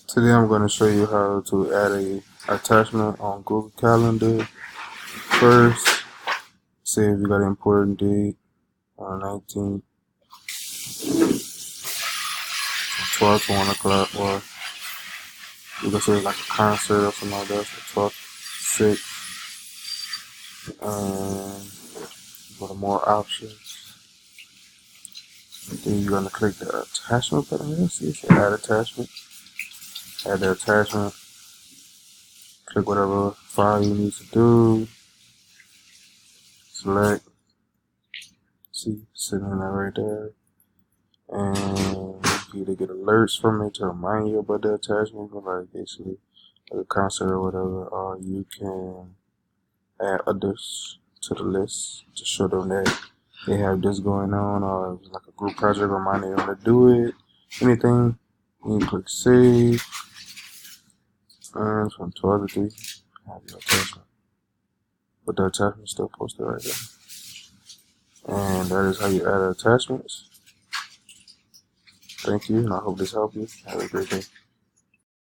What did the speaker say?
Today I'm going to show you how to add a attachment on Google Calendar. First, say if you got an important date on 19th, 12 to 1 o'clock, or you can say it's like a concert or something like that, so 12 to 6, and go to more options. Then you're going to click the attachment button here. See, it says add attachment. Add the attachment. Click whatever file you need to do. Select. See, sitting in there right there. And you either get alerts from it to remind you about the attachment, like basically like a concert or whatever, or you can add others to the list to show them that they have this going on, or if it's like a group project reminding them to do it, anything. You click save, and from 12 to 3, have your attachment. But the attachment is still posted right there. And that is how you add attachments. Thank you, and I hope this helped you. Have a great day.